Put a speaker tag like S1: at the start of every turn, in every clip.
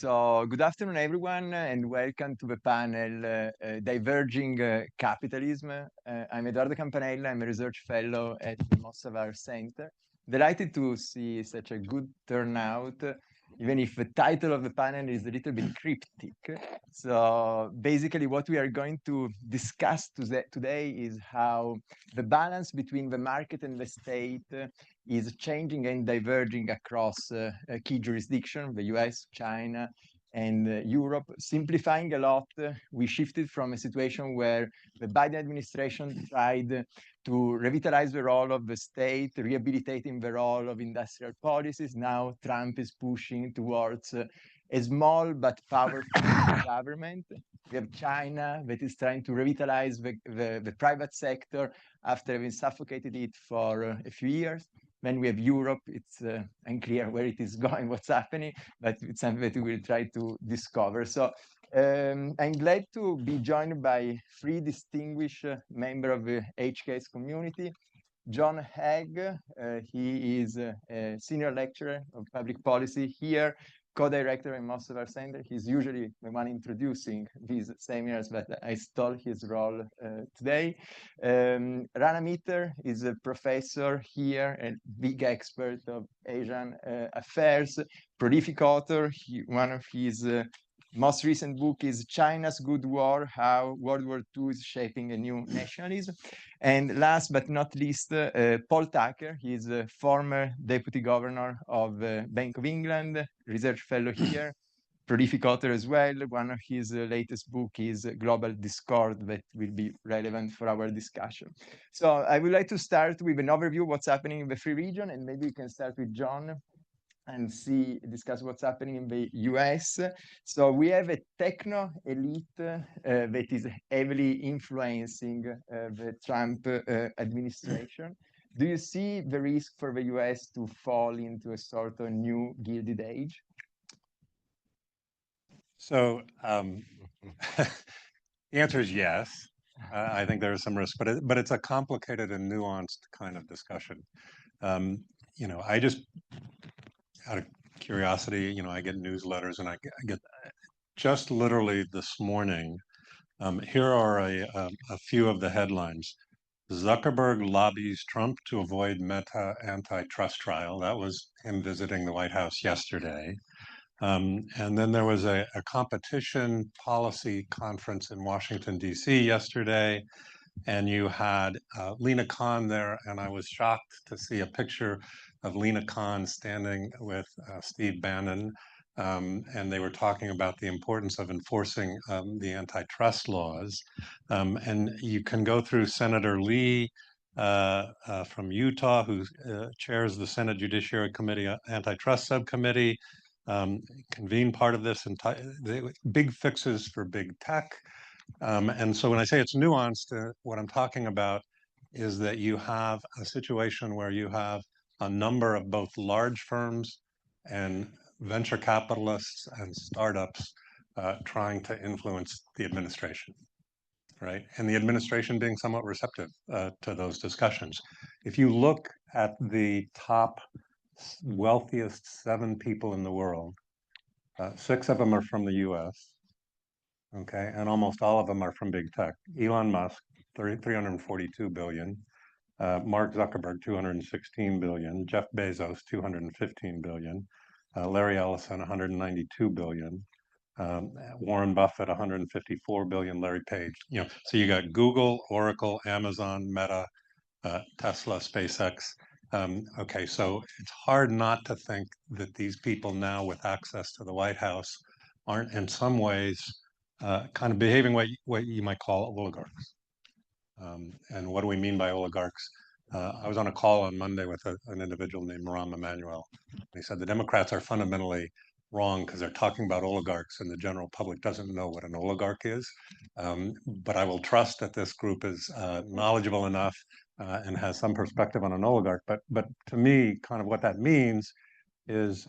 S1: So good afternoon, everyone, and welcome to the panel Diverging Capitalism. I'm Edoardo Campanella. I'm a research fellow at the Mossavar Center. Delighted to see such a good turnout, even if the title of the panel is a little bit cryptic. So basically what we are going to discuss today is how the balance between the market and the state is changing and diverging across key jurisdictions, the US, China, and Europe. Simplifying a lot, we shifted from a situation where the Biden administration tried to revitalize the role of the state, rehabilitating the role of industrial policies. Now Trump is pushing towards a small but powerful government. We have China that is trying to revitalize the private sector after having suffocated it for a few years. Then we have Europe. It's unclear where it is going, what's happening, but it's something that we will try to discover. So I'm glad to be joined by three distinguished members of the HKS community. John Haigh, he is a senior lecturer of public policy here, co-director in most of our center. He's usually the one introducing these seminars, but I stole his role today. Rana is a professor here, a big expert of Asian affairs, prolific author. One of his most recent book is China's Good War, How World War II is Shaping a New Nationalism. And last but not least, Paul Tucker. He's a former deputy governor of Bank of England, research fellow here, prolific author as well. One of his latest book is Global Discord that will be relevant for our discussion. So I would like to start with an overview of what's happening in the free region, and maybe we can start with John and discuss what's happening in the US. So we have a techno elite that is heavily influencing the Trump administration. Do you see the risk for the US to fall into a sort of new Gilded Age?
S2: So the answer is yes. I think there is some risk, but it's a complicated and nuanced kind of discussion. I just, out of curiosity, I get newsletters, and I get just literally this morning. Here are a few of the headlines. Zuckerberg lobbies Trump to avoid Meta antitrust trial. That was him visiting the White House yesterday. And then there was a competition policy conference in Washington, D.C. yesterday, and you had Lina Khan there, and I was shocked to see a picture of Lina Khan standing with Steve Bannon, and they were talking about the importance of enforcing the antitrust laws. And you can go through Senator Lee from Utah, who chairs the Senate Judiciary Committee Antitrust Subcommittee, convene part of this, big fixes for big tech. And so when I say it's nuanced, what I'm talking about is that you have a situation where you have a number of both large firms and venture capitalists and startups trying to influence the administration, right? And the administration being somewhat receptive to those discussions. If you look at the top wealthiest 7 people in the world, 6 of them are from the US, okay, and almost all of them are from big tech. Elon Musk, 342 billion, Mark Zuckerberg, 216 billion, Jeff Bezos, 215 billion, Larry Ellison, 192 billion, Warren Buffett, 154 billion, Larry Page. So you got Google, Oracle, Amazon, Meta, Tesla, SpaceX. Okay, so it's hard not to think that these people now with access to the White House aren't in some ways kind of behaving what you might call oligarchs. And what do we mean by oligarchs? I was on a call on Monday with an individual named Rahm Emanuel. He said the Democrats are fundamentally wrong because they're talking about oligarchs and the general public doesn't know what an oligarch is. But I will trust that this group is knowledgeable enough and has some perspective on an oligarch. But to me, kind of what that means is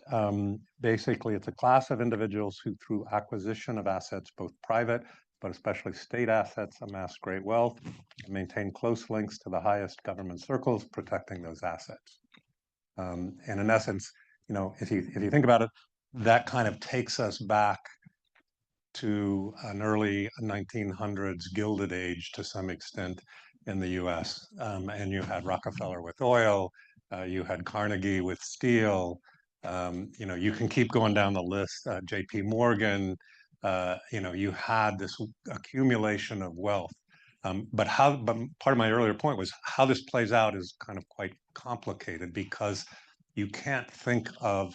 S2: basically it's a class of individuals who, through acquisition of assets, both private, but especially state assets, amass great wealth and maintain close links to the highest government circles, protecting those assets. And in essence, if you think about it, that kind of takes us back to an early 1900s Gilded Age to some extent in the US. And you had Rockefeller with oil, you had Carnegie with steel, you can keep going down the list, JP Morgan, you had this accumulation of wealth. But part of my earlier point was how this plays out is kind of quite complicated because you can't think of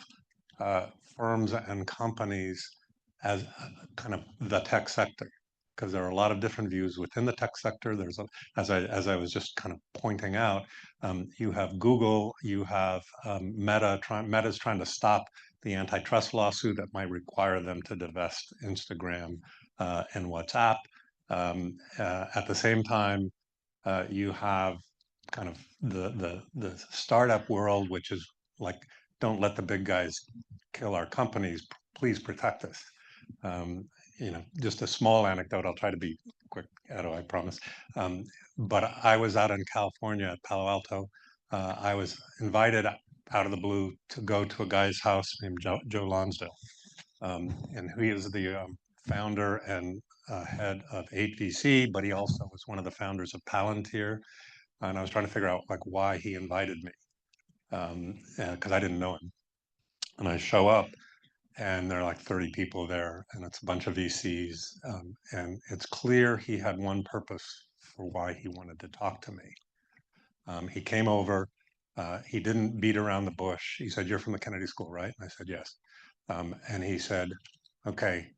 S2: firms and companies as kind of the tech sector, because there are a lot of different views within the tech sector. There's as I was just kind of pointing out, you have Google, you have Meta's trying to stop the antitrust lawsuit that might require them to divest Instagram and WhatsApp. At the same time, you have kind of the startup world, which is like, don't let the big guys kill our companies. Please protect us. Just a small anecdote. I'll try to be quick, Edo, I promise. But I was out in California at Palo Alto. I was invited out of the blue to go to a guy's house named Joe Lonsdale. And he is the founder and head of 8VC, but he also was one of the founders of Palantir. And I was trying to figure out like why he invited me, because I didn't know him. And I show up, and there are like 30 people there, and it's a bunch of VCs, and it's clear he had one purpose for why he wanted to talk to me. He came over, he didn't beat around the bush. He said, "You're from the Kennedy School, right?" And I said, "Yes." And he said, "Okay,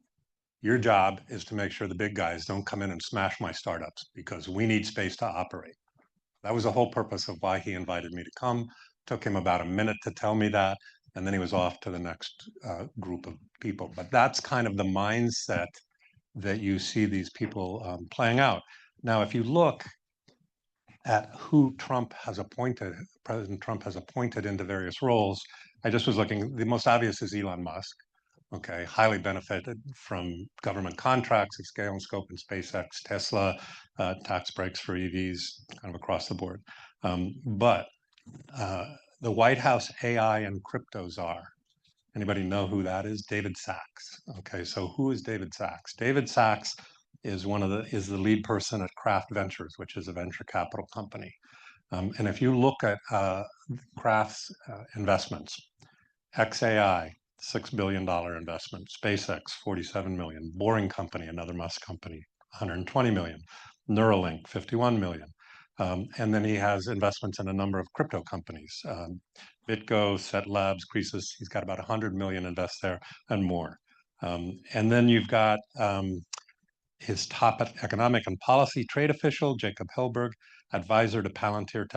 S2: your job is to make sure the big guys don't come in and smash my startups because we need space to operate." That was the whole purpose of why he invited me to come. Took him about a minute to tell me that, and then he was off to the next group of people. But that's kind of the mindset that you see these people playing out. Now, if you look at who President Trump has appointed into various roles, I just was looking, the most obvious is Elon Musk. Okay, highly benefited from government contracts of scale and scope in SpaceX, Tesla, tax breaks for EVs, kind of across the board. But the White House AI and crypto czar, anybody know who that is? David Sachs. Okay, so who is David Sachs? David Sachs is the lead person at Kraft Ventures, which is a venture capital company. And if you look at Kraft's investments, XAI, $6 billion investment, SpaceX, 47 million, Boring Company, another Musk company, 120 million, Neuralink, 51 million. And then he has investments in a number of crypto companies, BitGo, Set Labs, Croesus. He's got about 100 million invest there and more. And then you've got his top economic and policy trade official, Jacob Hellberg, advisor to Palantir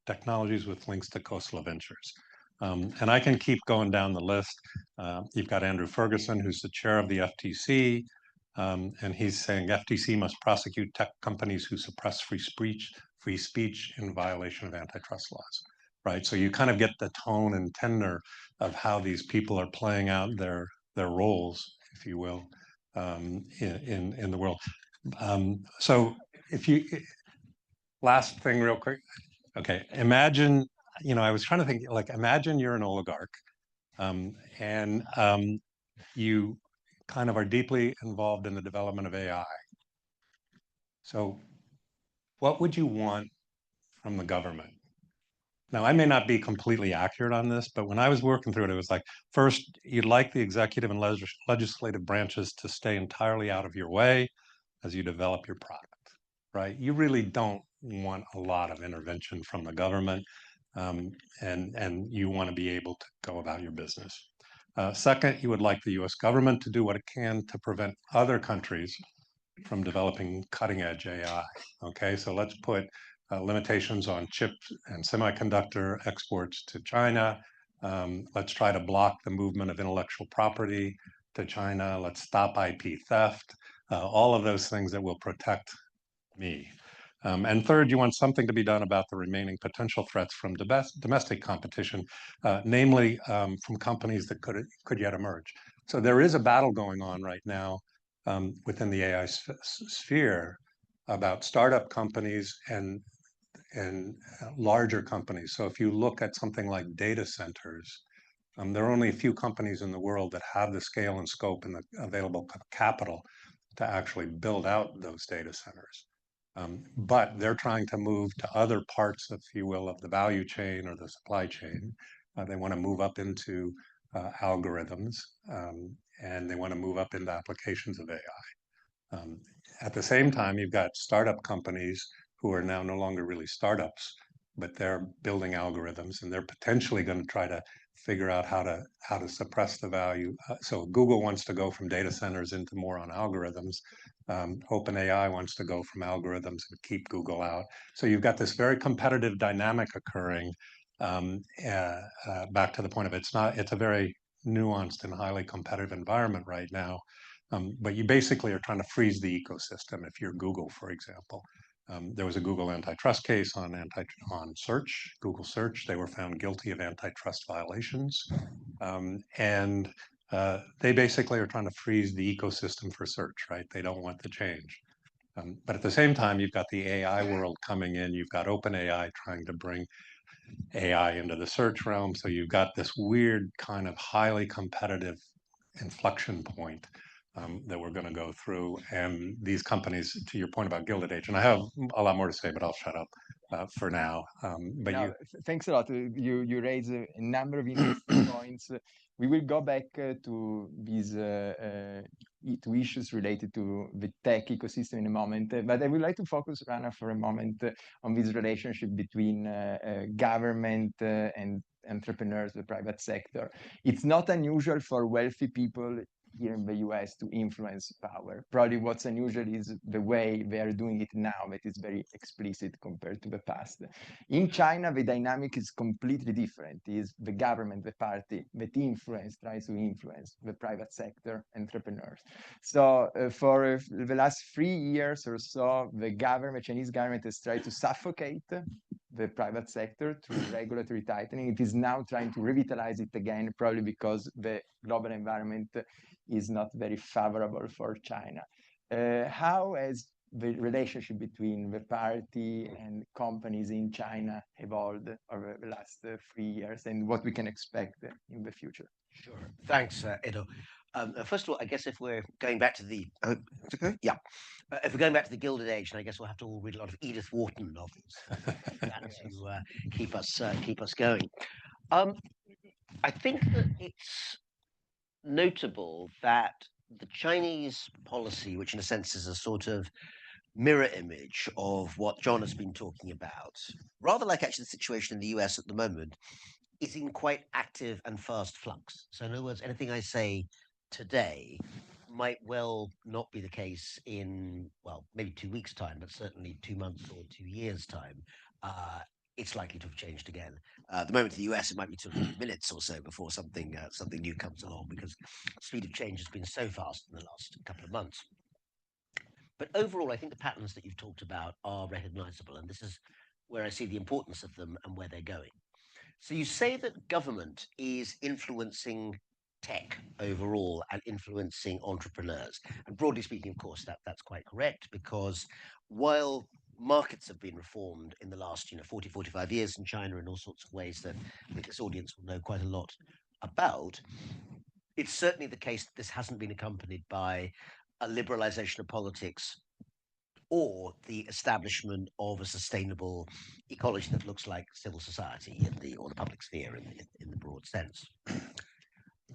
S2: Technologies with links to Khosla Ventures. And I can keep going down the list. You've got Andrew Ferguson, who's the chair of the FTC, and he's saying FTC must prosecute tech companies who suppress free speech in violation of antitrust laws, right? So you kind of get the tone and tenor of how these people are playing out their roles, if you will, in the world. So last thing real quick. Okay, imagine, I was trying to think, like, imagine you're an oligarch, and you kind of are deeply involved in the development of AI. So what would you want from the government? Now, I may not be completely accurate on this, but when I was working through it, it was like, first, you'd like the executive and legislative branches to stay entirely out of your way as you develop your product, right? You really don't want a lot of intervention from the government, and you want to be able to go about your business. Second, you would like the US government to do what it can to prevent other countries from developing cutting edge AI. Okay, so let's put limitations on chips and semiconductor exports to China. Let's try to block the movement of intellectual property to China. Let's stop IP theft. All of those things that will protect me. And third, you want something to be done about the remaining potential threats from domestic competition, namely from companies that could yet emerge. So there is a battle going on right now within the AI sphere about startup companies and larger companies. So if you look at something like data centers, There are only a few companies in the world that have the scale and scope and the available capital to actually build out those data centers. But they're trying to move to other parts, if you will, of the value chain or the supply chain. They want to move up into algorithms, and they want to move up into applications of AI. At the same time, you've got startup companies who are now no longer really startups, but they're building algorithms, and they're potentially going to try to figure out how to suppress the value. So Google wants to go from data centers into more on algorithms. OpenAI wants to go from algorithms and keep Google out. So you've got this very competitive dynamic occurring. Back to the point of it's a very nuanced and highly competitive environment right now. But you basically are trying to freeze the ecosystem. If you're Google, for example, there was a Google antitrust case on search, Google search. They were found guilty of antitrust violations. And they basically are trying to freeze the ecosystem for search, right? They don't want the change. But at the same time, you've got the AI world coming in. You've got OpenAI trying to bring AI into the search realm. So you've got this weird kind of highly competitive inflection point that we're going to go through. And these companies, to your point about Gilded Age, and I have a lot more to say, but I'll shut up for now.
S1: Thanks a lot. You raise a number of interesting points. We will go back to these two issues related to the tech ecosystem in a moment, but I would like to focus, Rana, for a moment on this relationship between government and entrepreneurs, the private sector. It's not unusual for wealthy people here in the US to influence power. Probably what's unusual is the way they are doing it now, that is very explicit compared to the past. In China, the dynamic is completely different. It is the government, the party that tries to influence the private sector entrepreneurs. So for the last 3 years or so, the Chinese government has tried to suffocate the private sector through regulatory tightening. It is now trying to revitalize it again, probably because the global environment is not very favorable for China. How has the relationship between the party and companies in China evolved over the last 3 years, and what we can expect in the future?
S3: Sure. Thanks, Edo. First of all, I guess if we're going back to the if we're going back to the Gilded Age, then I guess we'll have to all read a lot of Edith Wharton novels to keep us going. I think that it's notable that the Chinese policy, which in a sense is a sort of mirror image of what John has been talking about, rather like actually the situation in the US at the moment, is in quite active and fast flux. So in other words, anything I say today might well not be the case in, well, maybe 2 weeks' time, but certainly 2 months or 2 years' time. It's likely to have changed again. At the moment in the US, it might be 2 minutes or so before something new comes along, because the speed of change has been so fast in the last couple of months. But overall, I think the patterns that you've talked about are recognizable, and this is where I see the importance of them and where they're going. So you say that government is influencing tech overall and influencing entrepreneurs. And broadly speaking, of course, that's quite correct, because while markets have been reformed in the last 40, 45 years in China in all sorts of ways that I think this audience will know quite a lot about, it's certainly the case that this hasn't been accompanied by a liberalization of politics or the establishment of a sustainable ecology that looks like civil society or the public sphere in the broad sense.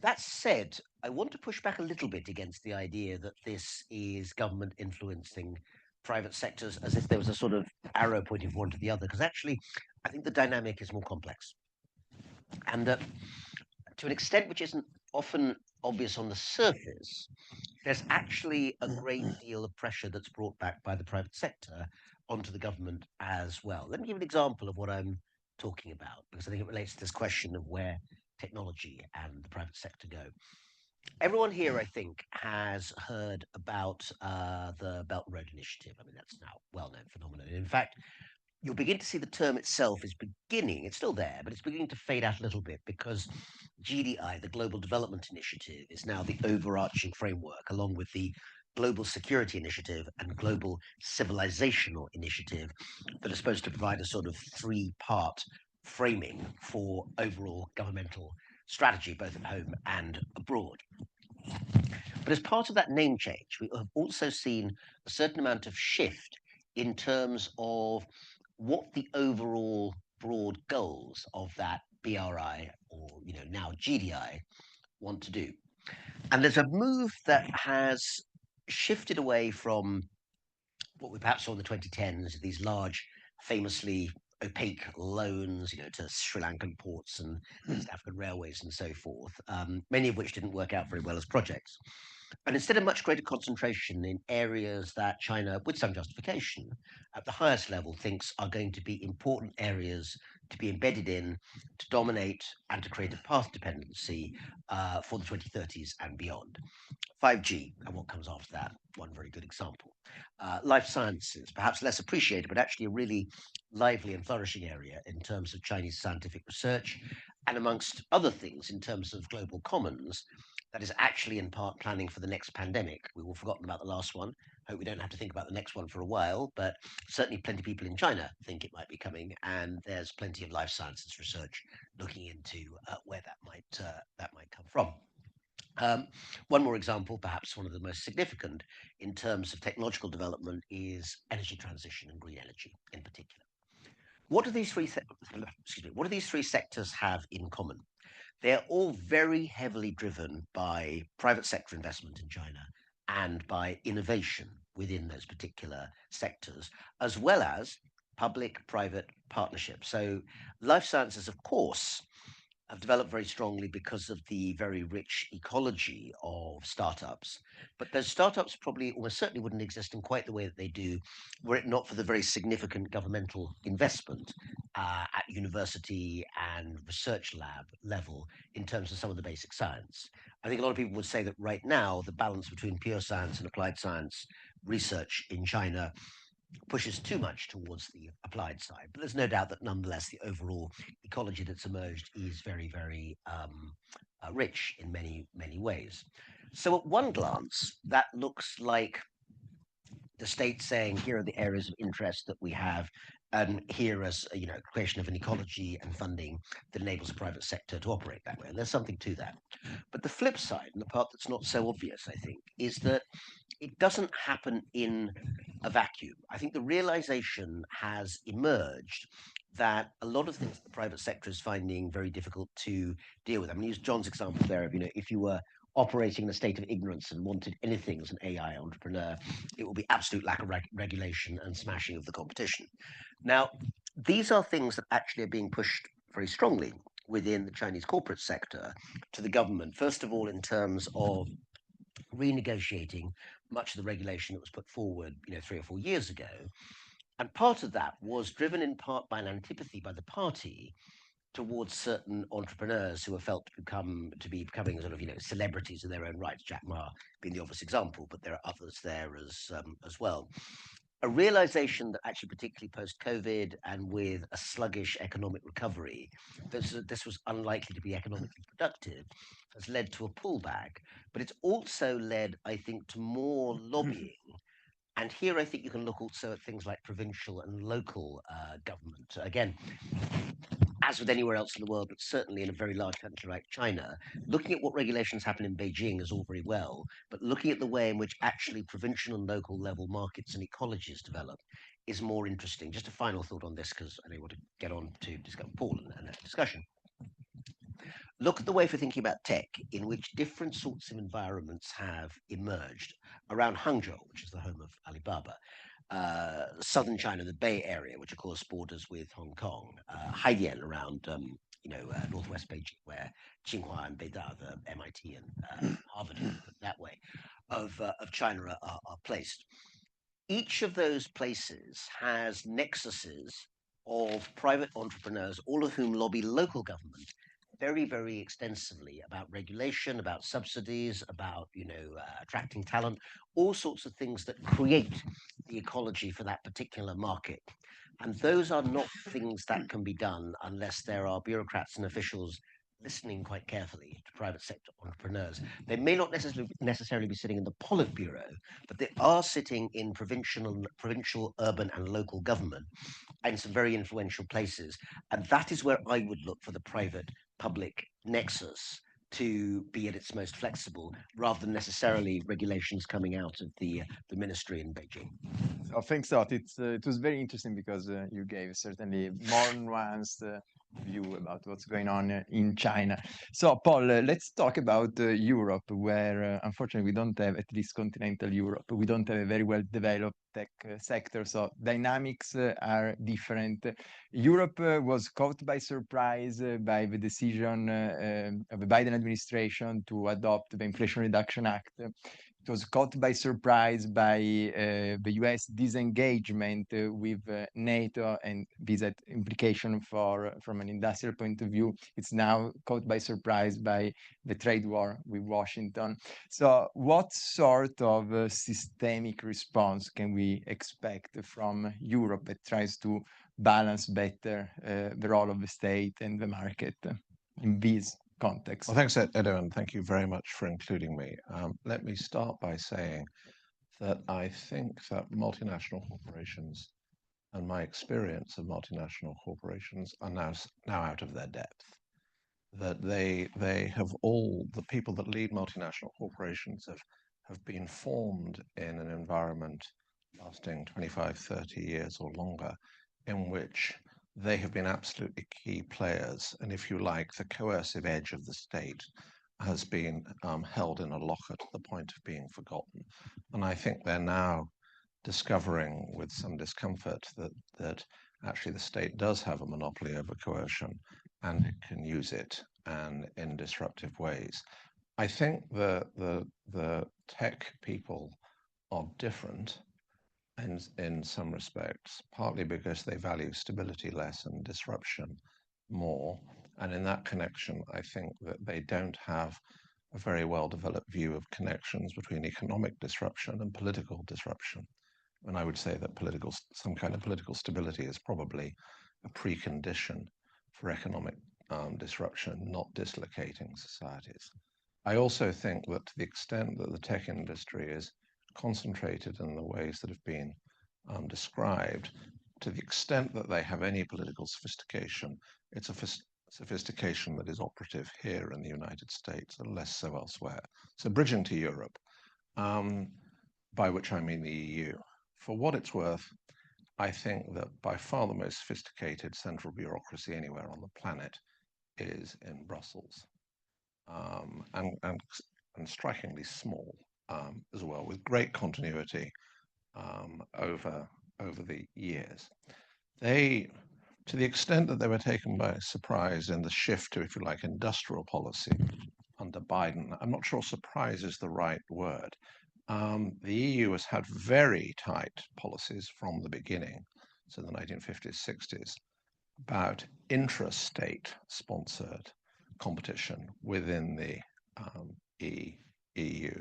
S3: That said, I want to push back a little bit against the idea that this is government influencing private sectors as if there was a sort of arrow pointing from one to the other, because actually I think the dynamic is more complex. And to an extent which isn't often obvious on the surface, there's actually a great deal of pressure that's brought back by the private sector onto the government as well. Let me give an example of what I'm talking about, because I think it relates to this question of where technology and the private sector go. Everyone here, I think, has heard about the Belt and Road Initiative. I mean, that's now a well-known phenomenon. In fact, you'll begin to see the term itself is beginning, it's still there, but it's beginning to fade out a little bit, because GDI, the Global Development Initiative, is now the overarching framework, along with the Global Security Initiative and Global Civilizational Initiative, that are supposed to provide a sort of 3-part framing for overall governmental strategy, both at home and abroad. But as part of that name change, we have also seen a certain amount of shift in terms of what the overall broad goals of that BRI, or now GDI, want to do. And there's a move that has shifted away from what we perhaps saw in the 2010s, these large, famously opaque loans, to Sri Lankan ports and East African railways and so forth, many of which didn't work out very well as projects. And instead of much greater concentration in areas that China, with some justification, at the highest level thinks are going to be important areas to be embedded in, to dominate, and to create a path dependency for the 2030s and beyond. 5G and what comes after that, one very good example. Life sciences, perhaps less appreciated, but actually a really lively and flourishing area in terms of Chinese scientific research, and amongst other things in terms of global commons, that is actually in part planning for the next pandemic. We've all forgotten about the last one. Hope we don't have to think about the next one for a while, but certainly plenty of people in China think it might be coming, and there's plenty of life sciences research looking into where that might come from. One more example, perhaps one of the most significant in terms of technological development, is energy transition and green energy in particular. What do these three sectors have in common? They're all very heavily driven by private sector investment in China and by innovation within those particular sectors, as well as public-private partnerships. So life sciences, of course, have developed very strongly because of the very rich ecology of startups. But those startups probably almost certainly wouldn't exist in quite the way that they do were it not for the very significant governmental investment at university and research lab level in terms of some of the basic science. I think a lot of people would say that right now, the balance between pure science and applied science research in China pushes too much towards the applied side. But there's no doubt that nonetheless, the overall ecology that's emerged is very, very rich in many, many ways. So at one glance, that looks like the state saying, here are the areas of interest that we have, and here is creation of an ecology and funding that enables the private sector to operate that way. And there's something to that. But the flip side, and the part that's not so obvious, I think, is that it doesn't happen in a vacuum. I think the realization has emerged that a lot of things the private sector is finding very difficult to deal with. I'm going to use John's example there of, if you were operating in a state of ignorance and wanted anything as an AI entrepreneur, it will be absolute lack of regulation and smashing of the competition. Now, these are things that actually are being pushed very strongly within the Chinese corporate sector to the government, first of all, in terms of renegotiating much of the regulation that was put forward 3 or 4 years ago. And part of that was driven in part by an antipathy by the party towards certain entrepreneurs who are felt to be becoming sort of celebrities in their own right. Jack Ma being the obvious example, but there are others there as well. A realization that actually, particularly post-COVID and with a sluggish economic recovery, this was unlikely to be economically productive, has led to a pullback. But it's also led, I think, to more lobbying. And here I think you can look also at things like provincial and local government. Again, as with anywhere else in the world, but certainly in a very large country like China, looking at what regulations happen in Beijing is all very well, but looking at the way in which actually provincial and local level markets and ecologies develop is more interesting. Just a final thought on this, because I know you want to get on to discuss Paul and that discussion. Look at the way for thinking about tech in which different sorts of environments have emerged around Hangzhou, which is the home of Alibaba. Southern China, the Bay Area, which of course borders with Hong Kong, Haigh around northwest Beijing, where Tsinghua and Beida, the MIT and Harvard, that way, of China are placed. Each of those places has nexuses of private entrepreneurs, all of whom lobby local government very, very extensively about regulation, about subsidies, about attracting talent, all sorts of things that create the ecology for that particular market. And those are not things that can be done unless there are bureaucrats and officials listening quite carefully to private sector entrepreneurs. They may not necessarily be sitting in the Politburo, but they are sitting in provincial, urban, and local government in some very influential places. And that is where I would look for the private public nexus to be at its most flexible, rather than necessarily regulations coming out of the ministry in Beijing?
S1: So thanks a lot. It was very interesting because you gave certainly more nuanced view about what's going on in China. So Paul, let's talk about Europe, where unfortunately we don't have, at least continental Europe, we don't have a very well developed tech sector. So dynamics are different. Europe was caught by surprise by the decision of the Biden administration to adopt the Inflation Reduction Act. It was caught by surprise by the US disengagement with NATO, and this had implication from an industrial point of view. It's now caught by surprise by the trade war with Washington. So what sort of systemic response can we expect from Europe that tries to balance better the role of the state and the market in this context?
S4: Well, thanks, Edo, and thank you very much for including me. Let me start by saying that I think that multinational corporations and my experience of multinational corporations are now out of their depth. That they have all, the people that lead multinational corporations have been formed in an environment lasting 25, 30 years or longer, in which they have been absolutely key players. And if you like, the coercive edge of the state has been held in a locker to the point of being forgotten. And I think they're now discovering with some discomfort that actually the state does have a monopoly over coercion and it can use it and in disruptive ways. I think the tech people are different in some respects, partly because they value stability less and disruption more. And in that connection, I think that they don't have a very well-developed view of connections between economic disruption and political disruption. And I would say that some kind of political stability is probably a precondition for economic disruption, not dislocating societies. I also think that to the extent that the tech industry is concentrated in the ways that have been described, to the extent that they have any political sophistication, it's a sophistication that is operative here in the United States and less so elsewhere. So bridging to Europe, by which I mean the EU. For what it's worth, I think that by far the most sophisticated central bureaucracy anywhere on the planet is in Brussels, and strikingly small as well, with great continuity over the years. They, to the extent that they were taken by surprise in the shift to, if you like, industrial policy under Biden, I'm not sure surprise is the right word. The EU has had very tight policies from the beginning, so the 1950s, 60s, about intra-state sponsored competition within the EU.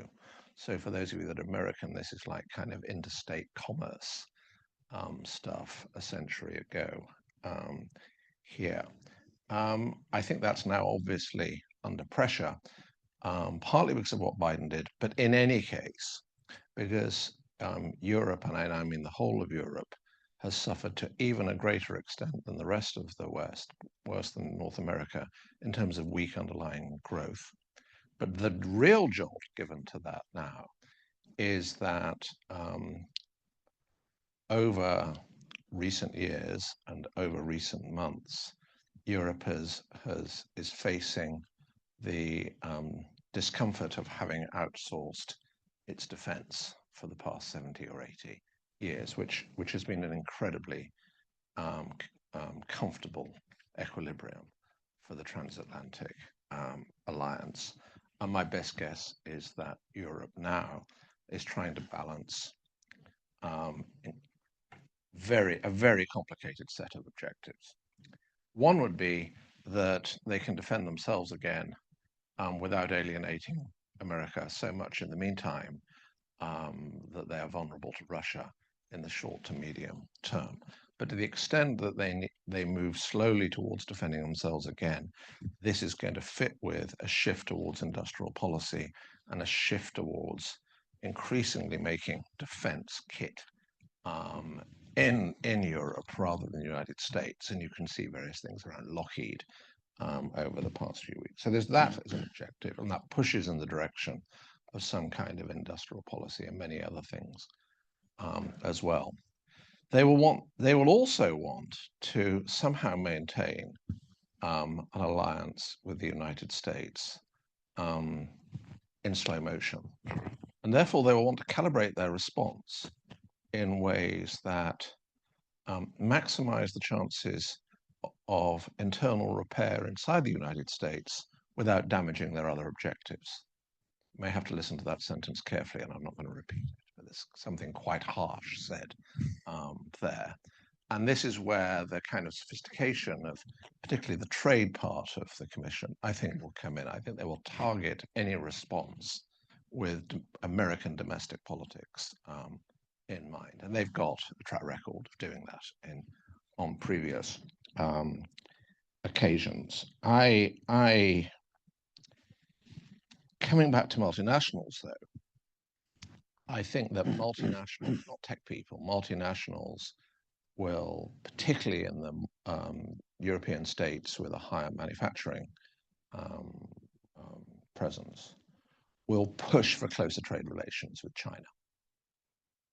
S4: So for those of you that are American, this is like kind of interstate commerce stuff a century ago here. I think that's now obviously under pressure, partly because of what Biden did, but in any case, because Europe, and I mean the whole of Europe, has suffered to even a greater extent than the rest of the West, worse than North America, in terms of weak underlying growth. But the real jolt given to that now is that over recent years and over recent months, Europe is facing the discomfort of having outsourced its defense for the past 70 or 80 years, which has been an incredibly comfortable equilibrium for the transatlantic alliance. And my best guess is that Europe now is trying to balance a very complicated set of objectives. One would be that they can defend themselves again without alienating America so much in the meantime that they are vulnerable to Russia in the short to medium term. But to the extent that they move slowly towards defending themselves again, this is going to fit with a shift towards industrial policy and a shift towards increasingly making defense kit in Europe rather than the United States. And you can see various things around Lockheed over the past few weeks. So there's that as an objective, and that pushes in the direction of some kind of industrial policy and many other things as well. They will also want to somehow maintain an alliance with the United States in slow motion. And therefore, they will want to calibrate their response in ways that maximize the chances of internal repair inside the United States without damaging their other objectives. You may have to listen to that sentence carefully, and I'm not going to repeat it, but there's something quite harsh said there. And this is where the kind of sophistication of particularly the trade part of the Commission, I think, will come in. I think they will target any response with American domestic politics in mind. And they've got a track record of doing that on previous occasions. Coming back to multinationals, though, I think that multinationals, not tech people, multinationals will, particularly in the European states with a higher manufacturing presence, will push for closer trade relations with China.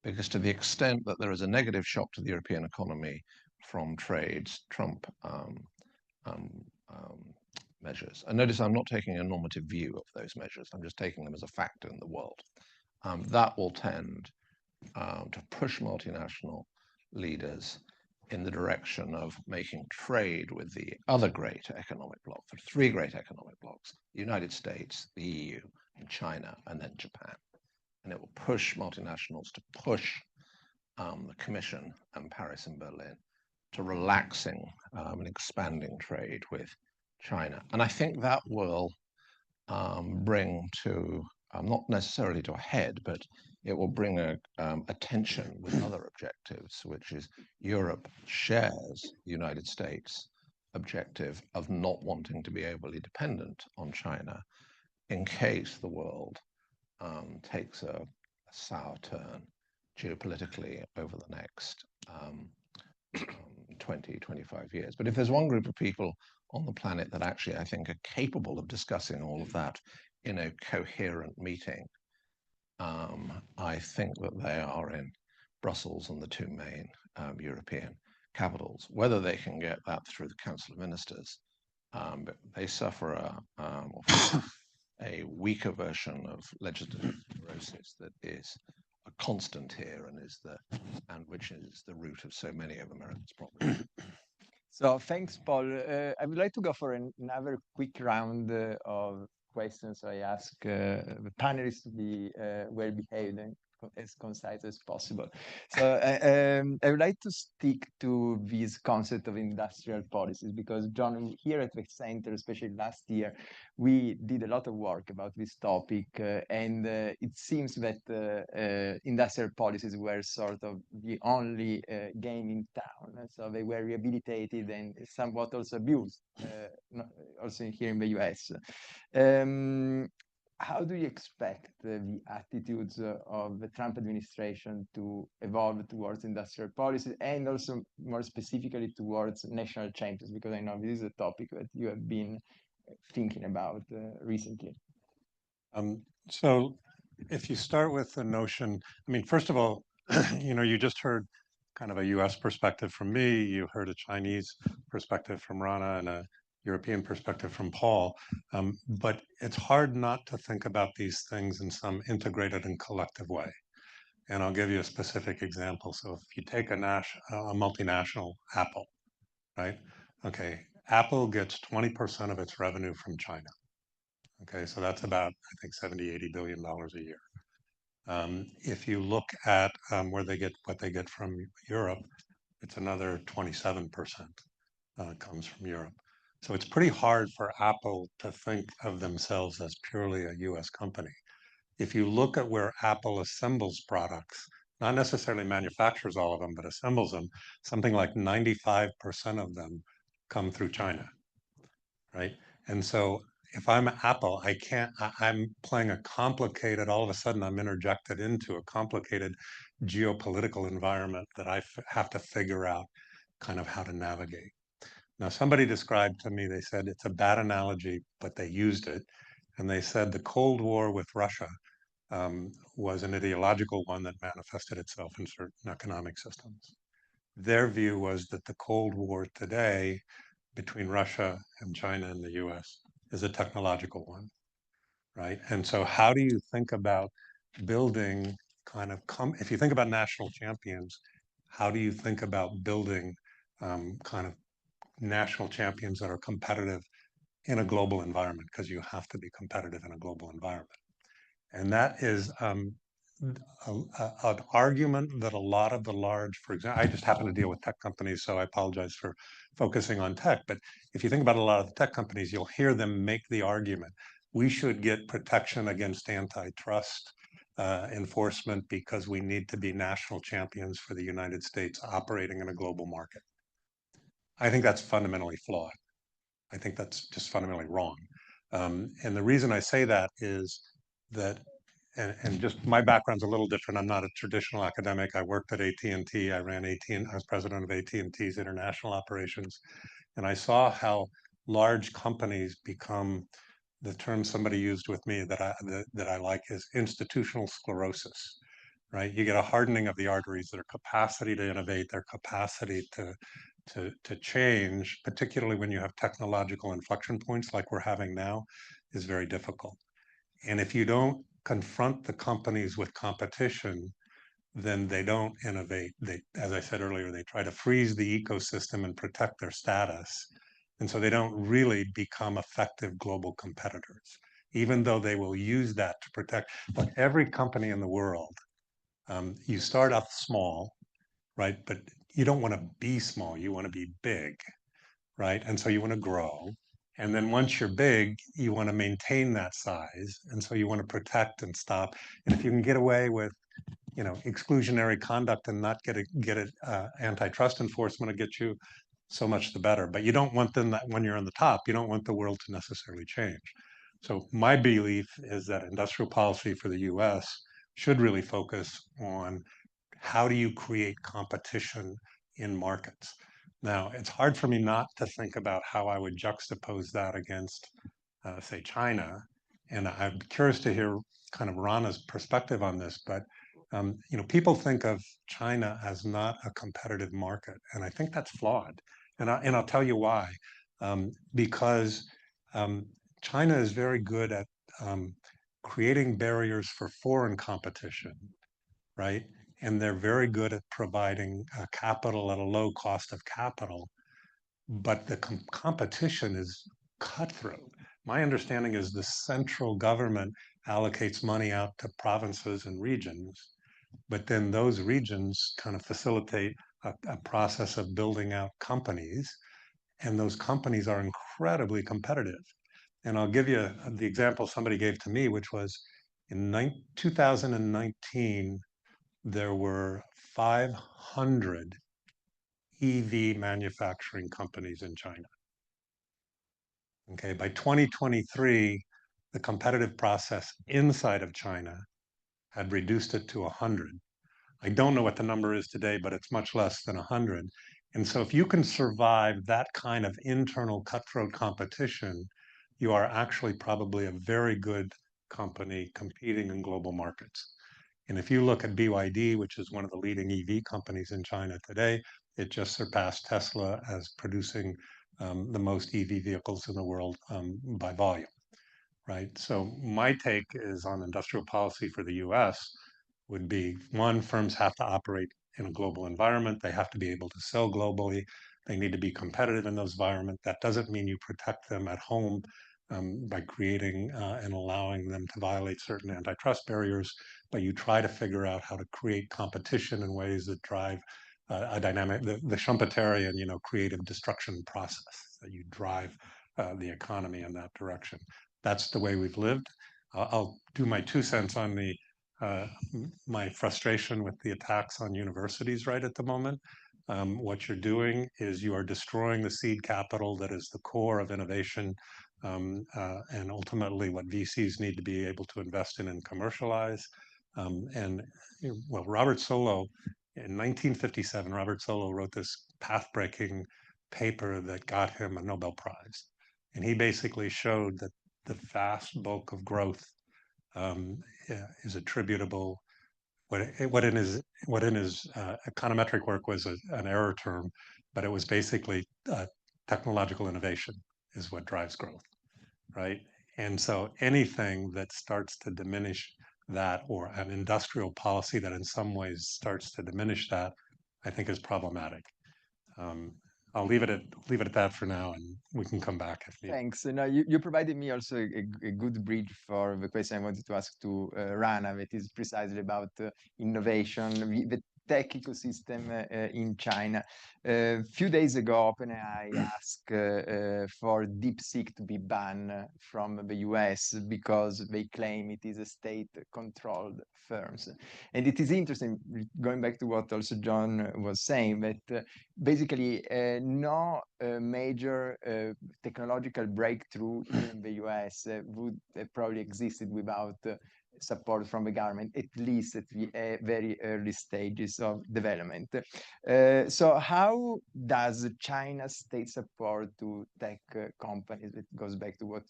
S4: Because to the extent that there is a negative shock to the European economy from trades, Trump measures, and notice I'm not taking a normative view of those measures, I'm just taking them as a factor in the world, that will tend to push multinational leaders in the direction of making trade with the other great economic bloc, the three great economic blocs, the United States, the EU, and China, and then Japan. And it will push multinationals to push the Commission and Paris and Berlin to relaxing and expanding trade with China. And I think that will bring to, not necessarily to a head, but it will bring a tension with other objectives, which is Europe shares the United States objective of not wanting to be overly dependent on China in case the world takes a sour turn geopolitically over the next 20, 25 years. But if there's one group of people on the planet that actually I think are capable of discussing all of that in a coherent meeting, I think that they are in Brussels and the two main European capitals. Whether they can get that through the Council of Ministers, but they suffer a weaker version of legislative sclerosis that is a constant here and which is the root of so many of America's problems.
S1: So thanks, Paul. I would like to go for another quick round of questions. I ask the panelists to be well behaved and as concise as possible. So I would like to stick to this concept of industrial policies, because John, here at the center, especially last year, we did a lot of work about this topic, and it seems that industrial policies were sort of the only game in town. So they were rehabilitated and somewhat also abused, also here in the US. How do you expect the attitudes of the Trump administration to evolve towards industrial policy, and also more specifically towards national champions? Because I know this is a topic that you have been thinking about recently.
S2: So if you start with the notion, I mean, first of all, you just heard kind of a US perspective from me, you heard a Chinese perspective from Rana and a European perspective from Paul, but it's hard not to think about these things in some integrated and collective way. And I'll give you a specific example. So if you take a multinational, Apple, right? Okay, Apple gets 20% of its revenue from China. Okay, so that's about, I think, $70–80 billion a year. If you look at what they get from Europe, it's another 27% comes from Europe. So it's pretty hard for Apple to think of themselves as purely a US company. If you look at where Apple assembles products, not necessarily manufactures all of them, but assembles them, something like 95% of them come through China, right? And so if I'm Apple, I'm playing a complicated, all of a sudden I'm interjected into a complicated geopolitical environment that I have to figure out kind of how to navigate. Now, somebody described to me, they said it's a bad analogy, but they used it. And they said the Cold War with Russia was an ideological one that manifested itself in certain economic systems. Their view was that the Cold War today between Russia and China and the US is a technological one, right? And so how do you think about building kind of, if you think about national champions, how do you think about building kind of national champions that are competitive in a global environment? Because you have to be competitive in a global environment. And that is an argument that a lot of the large, for example, I just happen to deal with tech companies, so I apologize for focusing on tech. But if you think about a lot of the tech companies, you'll hear them make the argument, we should get protection against antitrust enforcement because we need to be national champions for the United States operating in a global market. I think that's fundamentally flawed. I think that's just fundamentally wrong. And the reason I say that is that, and just my background's a little different. I'm not a traditional academic. I worked at AT&T. I was president of AT&T's international operations. And I saw how large companies become, the term somebody used with me that I like is institutional sclerosis, right? You get a hardening of the arteries, their capacity to innovate, their capacity to change, particularly when you have technological inflection points like we're having now, is very difficult. And if you don't confront the companies with competition, then they don't innovate. They, as I said earlier, they try to freeze the ecosystem and protect their status. And so they don't really become effective global competitors, even though they will use that to protect. Like every company in the world, you start off small, right? But you don't want to be small, you want to be big, right? And so you want to grow. And then once you're big, you want to maintain that size. And so you want to protect and stop. And if you can get away with, you know, exclusionary conduct and not get antitrust enforcement to get you, so much the better. But you don't want them that when you're on the top, you don't want the world to necessarily change. So my belief is that industrial policy for the US should really focus on how do you create competition in markets? Now, it's hard for me not to think about how I would juxtapose that against, say, China. And I'm curious to hear kind of Rana's perspective on this. But you know, people think of China as not a competitive market, and I think that's flawed. And I'll tell you why. Because China is very good at creating barriers for foreign competition, right? And they're very good at providing capital at a low cost of capital, but the competition is cutthroat. My understanding is the central government allocates money out to provinces and regions, but then those regions kind of facilitate a process of building out companies, and those companies are incredibly competitive. And I'll give you the example somebody gave to me, which was in 2019, there were 500 EV manufacturing companies in China. Okay, by 2023, the competitive process inside of China had reduced it to 100. I don't know what the number is today, but it's much less than 100. And so if you can survive that kind of internal cutthroat competition, you are actually probably a very good company competing in global markets. And if you look at BYD, which is one of the leading EV companies in China today, it just surpassed Tesla as producing the most EV vehicles in the world by volume, right? So my take is on industrial policy for the US would be, one, firms have to operate in a global environment. They have to be able to sell globally. They need to be competitive in those environments. That doesn't mean you protect them at home by creating and allowing them to violate certain antitrust barriers, but you try to figure out how to create competition in ways that drive a dynamic, the Schumpeterian, you know, creative destruction process, that you drive the economy in that direction. That's the way we've lived. I'll do my 2 cents on the my frustration with the attacks on universities right at the moment. What you're doing is you are destroying the seed capital that is the core of innovation, and ultimately what VCs need to be able to invest in and commercialize. And well, Robert Solow, in 1957, Robert Solow wrote this path-breaking paper that got him a Nobel Prize. And he basically showed that the vast bulk of growth is attributable. What in his econometric work was an error term, but it was basically technological innovation is what drives growth, right? And so anything that starts to diminish that, or an industrial policy that in some ways starts to diminish that, I think is problematic. I'll leave it at that for now, and we can come back if needed.
S1: Thanks. No, you provided me also a good bridge for the question I wanted to ask to Rana, that is precisely about innovation, the tech ecosystem in China. A few days ago, OpenAI asked for DeepSeek to be banned from the US because they claim it is a state-controlled firms. And it is interesting, going back to what also John was saying, that basically no major technological breakthrough in the US would have probably existed without support from the government, at least at the very early stages of development. So how does China's state support to tech companies, it goes back to what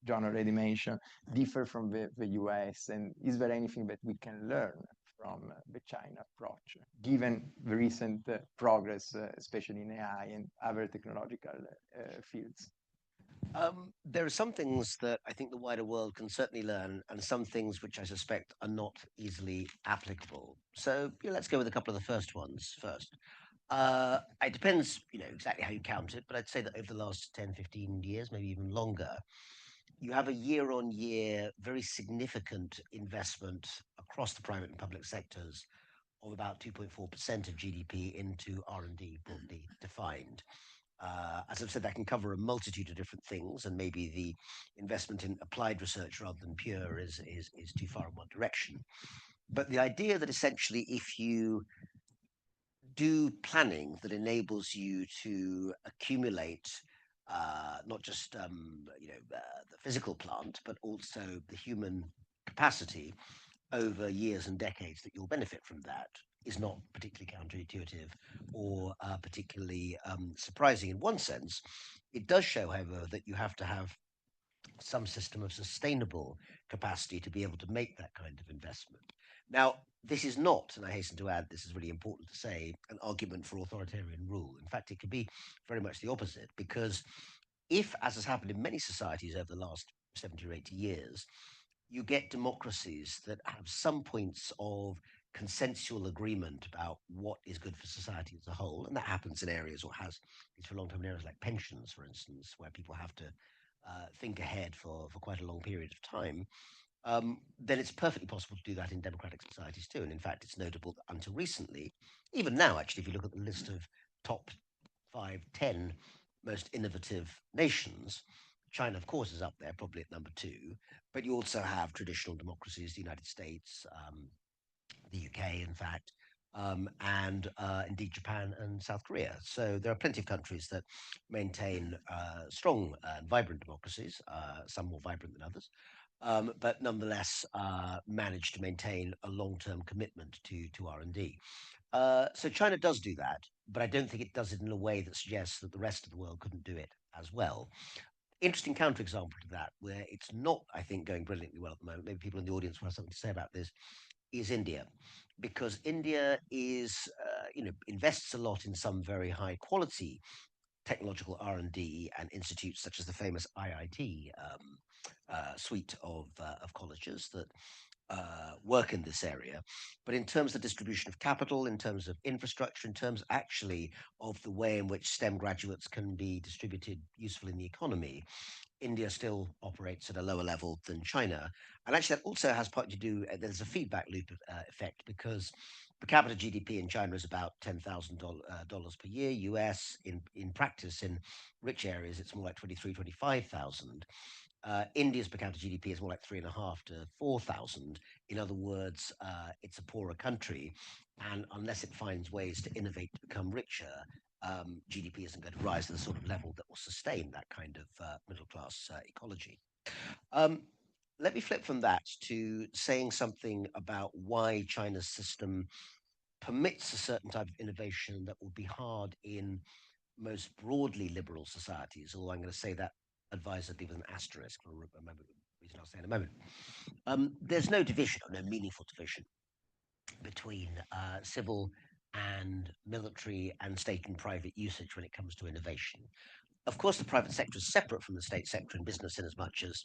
S1: John already mentioned, differ from the US? And is there anything that we can learn from the China approach, given the recent progress, especially in AI and other technological fields?
S3: There are some things that I think the wider world can certainly learn, and some things which I suspect are not easily applicable. So let's go with a couple of the first ones first. It depends, exactly how you count it, but I'd say that over the last 10, 15 years, maybe even longer, you have a year-on-year, very significant investment across the private and public sectors of about 2.4% of GDP into R&D, broadly defined. As I've said, that can cover a multitude of different things, and maybe the investment in applied research rather than pure is too far in one direction. But the idea that essentially if you do planning that enables you to accumulate not just the physical plant, but also the human capacity over years and decades, that you'll benefit from that, is not particularly counterintuitive or particularly surprising in one sense. It does show, however, that you have to have some system of sustainable capacity to be able to make that kind of investment. Now, this is not, and I hasten to add, this is really important to say, an argument for authoritarian rule. In fact, it could be very much the opposite, because if, as has happened in many societies over the last 70 or 80 years, you get democracies that have some points of consensual agreement about what is good for society as a whole, and that happens in areas, or has for a long time in areas like pensions, for instance, where people have to think ahead for quite a long period of time, then it's perfectly possible to do that in democratic societies too. And in fact, it's notable that until recently, even now, actually, if you look at the list of top 5, 10 most innovative nations, China, of course, is up there, probably at number 2, but you also have traditional democracies, the United States, the UK, in fact, and indeed Japan and South Korea. So there are plenty of countries that maintain strong and vibrant democracies, some more vibrant than others, but nonetheless manage to maintain a long-term commitment to R&D. So China does do that, but I don't think it does it in a way that suggests that the rest of the world couldn't do it as well. Interesting counterexample to that, where it's not, I think, going brilliantly well at the moment, maybe people in the audience will have something to say about this, is India. Because India is, invests a lot in some very high quality technological R&D and institutes such as the famous IIT suite of colleges that work in this area. But in terms of distribution of capital, in terms of infrastructure, in terms actually of the way in which STEM graduates can be distributed usefully in the economy, India still operates at a lower level than China. And actually, that also has partly to do, there's a feedback loop effect, because per capita GDP in China is about $10,000 per year. US, in practice, in rich areas, it's more like 23, 25,000. India's per capita GDP is more like 3.5 to 4,000. In other words, it's a poorer country, and unless it finds ways to innovate to become richer, GDP isn't going to rise to the sort of level that will sustain that kind of middle class ecology. Let me flip from that to saying something about why China's system permits a certain type of innovation that will be hard in most broadly liberal societies, although I'm going to say that advisedly with an asterisk for a moment, reason I'll say in a moment, there's no division, or no meaningful division, between civil and military and state and private usage when it comes to innovation. Of course, the private sector is separate from the state sector in business, in as much as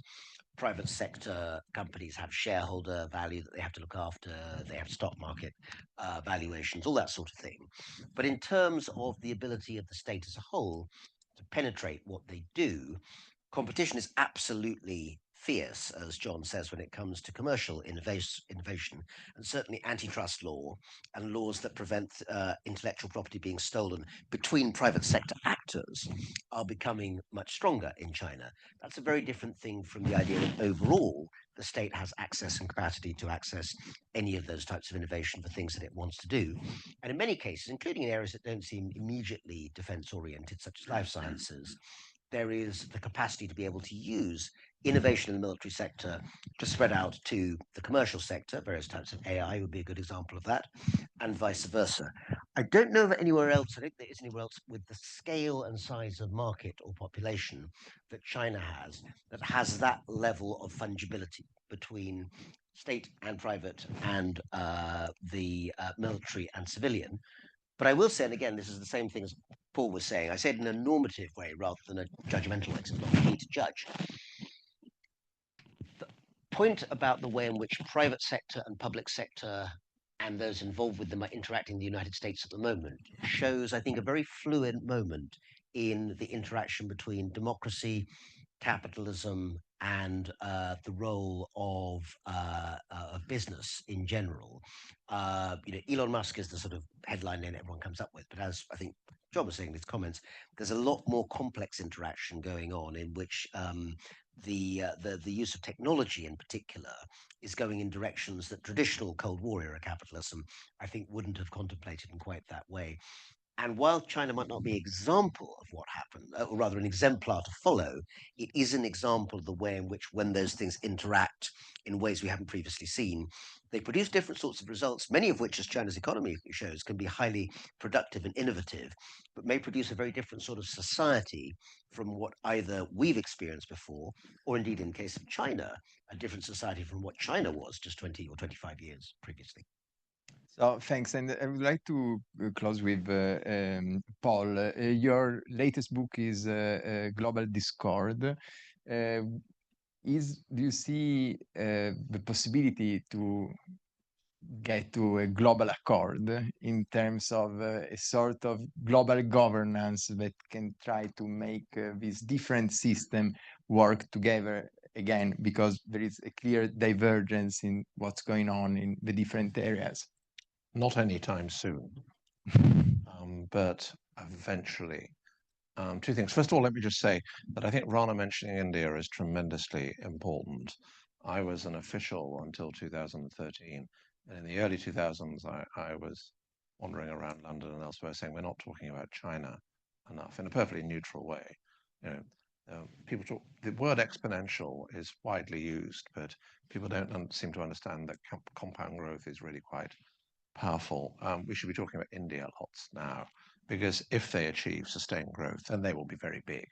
S3: private sector companies have shareholder value that they have to look after, they have stock market valuations, all that sort of thing. But in terms of the ability of the state as a whole to penetrate what they do, competition is absolutely fierce, as John says, when it comes to commercial innovation, and certainly antitrust law and laws that prevent intellectual property being stolen between private sector actors are becoming much stronger in China. That's a very different thing from the idea that overall the state has access and capacity to access any of those types of innovation for things that it wants to do. And in many cases, including in areas that don't seem immediately defense-oriented, such as life sciences, there is the capacity to be able to use innovation in the military sector to spread out to the commercial sector. Various types of AI would be a good example of that, and vice versa. I don't know that anywhere else, I don't think there is anywhere else with the scale and size of market or population that China has, that has that level of fungibility between state and private and the military and civilian. But I will say, and again, this is the same thing as Paul was saying, I said in a normative way rather than a judgmental way, because it's not for me to judge. The point about the way in which private sector and public sector and those involved with them are interacting in the United States at the moment shows, I think, a very fluid moment in the interaction between democracy, capitalism, and the role of business in general. Elon Musk is the sort of headline name everyone comes up with, but as I think John was saying in his comments, there's a lot more complex interaction going on in which the use of technology in particular is going in directions that traditional Cold War era capitalism, I think, wouldn't have contemplated in quite that way. And while China might not be an example of what happened, or rather an exemplar to follow, it is an example of the way in which, when those things interact in ways we haven't previously seen, they produce different sorts of results, many of which, as China's economy shows, can be highly productive and innovative, but may produce a very different sort of society from what either we've experienced before, or indeed, in the case of China, a different society from what China was just 20 or 25 years previously.
S1: So thanks, and I would like to close with Paul. Your latest book is Global Discord. Do you see the possibility to get to a global accord in terms of a sort of global governance that can try to make this different system work together again, because there is a clear divergence in what's going on in the different areas?
S4: Not anytime soon, but eventually. Two things. First of all, let me just say that I think Rana mentioning India is tremendously important. I was an official until 2013, and in the early 2000s, I was wandering around London and elsewhere saying we're not talking about China enough in a perfectly neutral way. People talk, the word exponential is widely used, but people don't seem to understand that compound growth is really quite powerful. We should be talking about India lots now, because if they achieve sustained growth, then they will be very big,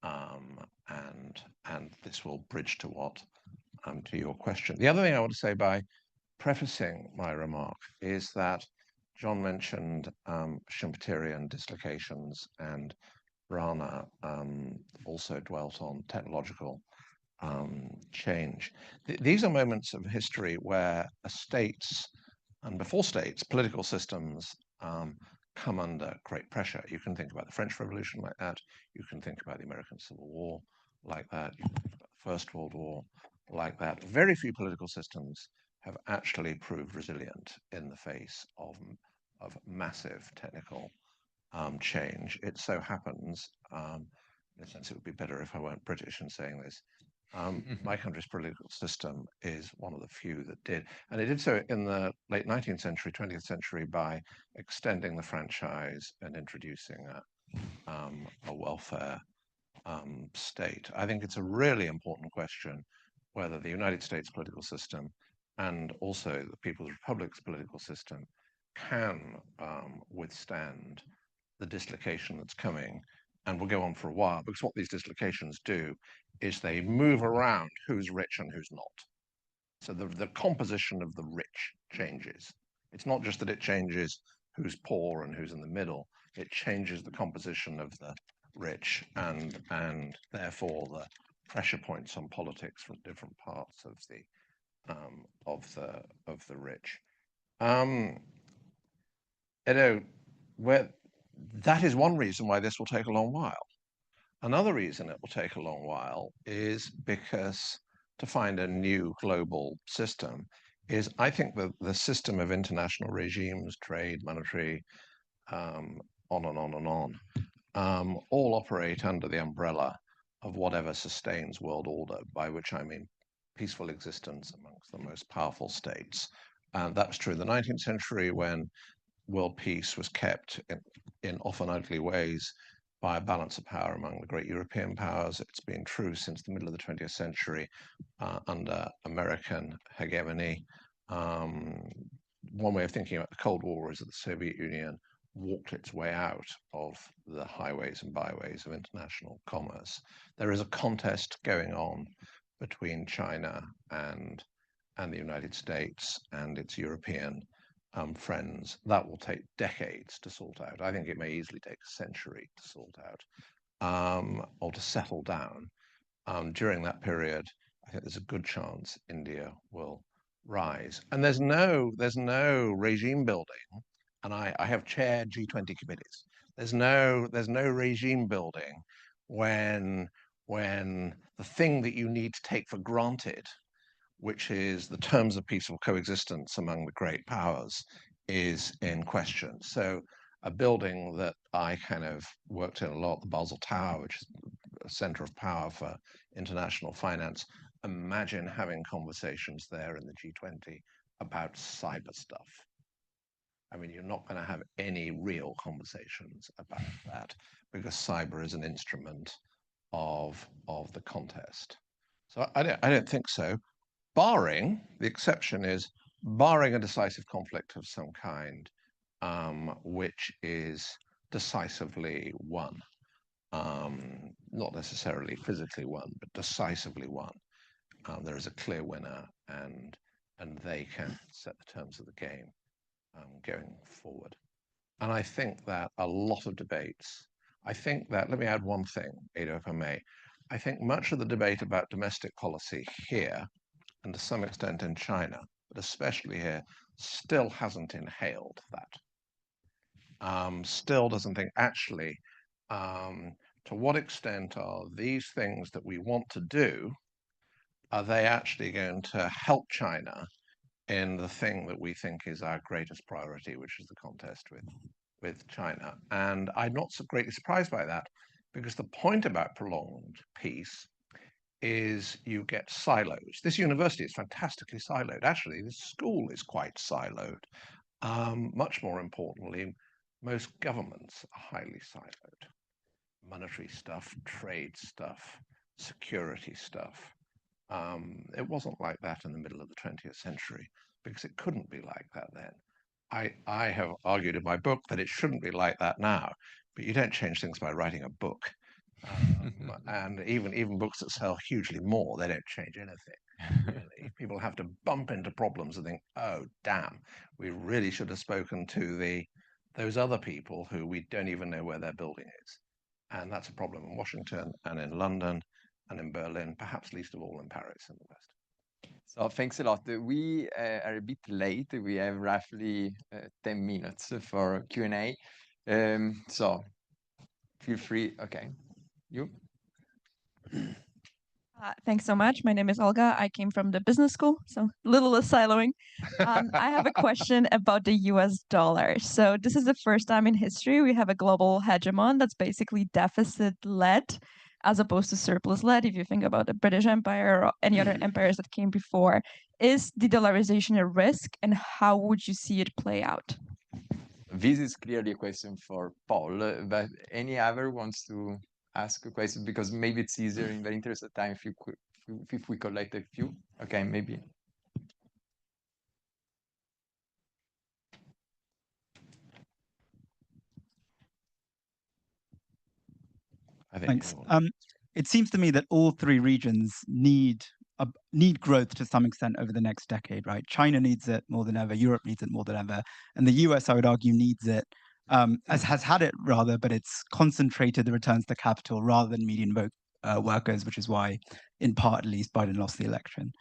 S4: and this will bridge to what to your question. The other thing I want to say, by prefacing my remark, is that John mentioned Schumpeterian dislocations, and Rana also dwelt on technological change. These are moments of history where states, and before states, political systems come under great pressure. You can think about the French Revolution like that. You can think about the American Civil War like that. You can think about the First World War like that. Very few political systems have actually proved resilient in the face of massive technical change. It so happens, in a sense, it would be better if I weren't British in saying this, my country's political system is one of the few that did. And it did so in the late 19th century, 20th century, by extending the franchise and introducing a welfare state. I think it's a really important question whether the United States political system and also the People's Republic's political system can withstand the dislocation that's coming and will go on for a while, because what these dislocations do is they move around who's rich and who's not. So the composition of the rich changes. It's not just that it changes who's poor and who's in the middle, it changes the composition of the rich and therefore the pressure points on politics from different parts of the rich. That is one reason why this will take a long while. Another reason it will take a long while is because to find a new global system is, I think, the system of international regimes, trade, monetary, on and on and on, all operate under the umbrella of whatever sustains world order, by which I mean peaceful existence amongst the most powerful states. And that was true in the 19th century, when world peace was kept in often ugly ways by a balance of power among the great European powers. It's been true since the middle of the 20th century under American hegemony. One way of thinking about the Cold War is that the Soviet Union walked its way out of the highways and byways of international commerce. There is a contest going on between China and the United States and its European friends. That will take decades to sort out. I think it may easily take a century to sort out, or to settle down. During that period, I think there's a good chance India will rise. And there's no regime building. And I have chaired G20 committees. There's no regime building when the thing that you need to take for granted, which is the terms of peaceful coexistence among the great powers, is in question. So a building that I kind of worked in a lot, the Basel Tower, which is a center of power for international finance, imagine having conversations there in the G20 about cyber stuff. I mean, you're not going to have any real conversations about that, because cyber is an instrument of the contest. So I don't think so. Barring, the exception is, barring a decisive conflict of some kind, which is decisively won, not necessarily physically won, but decisively won. There is a clear winner, and they can set the terms of the game going forward. And I think that a lot of debates, let me add one thing, Edo, if I may. I think much of the debate about domestic policy here, and to some extent in China, but especially here, still hasn't inhaled that. Still doesn't think, actually, to what extent are these things that we want to do, are they actually going to help China in the thing that we think is our greatest priority, which is the contest with China? And I'm not so greatly surprised by that, because the point about prolonged peace is you get silos. This university is fantastically siloed. Actually, this school is quite siloed. Much more importantly, most governments are highly siloed. Monetary stuff, trade stuff, security stuff. It wasn't like that in the middle of the 20th century, because it couldn't be like that then. I have argued in my book that it shouldn't be like that now, but you don't change things by writing a book. And even books that sell hugely more, they don't change anything, really. People have to bump into problems and think, oh, damn, we really should have spoken to those other people who we don't even know where their building is. And that's a problem in Washington and in London and in Berlin, perhaps least of all in Paris in the West.
S1: So thanks a lot. We are a bit late. We have roughly 10 minutes for Q&A. So feel free. Okay, you?
S5: Thanks so much. My name is Olga. I came from the business school, so a little less siloing. I have a question about the US dollar. So this is the first time in history we have a global hegemon that's basically deficit-led as opposed to surplus-led. If you think about the British Empire or any other empires that came before, is de-dollarization a risk, and how would you see it play out?
S1: This is clearly a question for Paul, but any other wants to ask a question, because maybe it's easier in the interest of time if we collect a few. Okay, maybe.
S4: I think.
S6: Thanks. It seems to me that all three regions need growth to some extent over the next decade, right? China needs it more than ever. Europe needs it more than ever, and the US, I would argue, needs it as has had it rather, but it's concentrated the returns to capital rather than median workers, which is why, in part at least, Biden lost the election.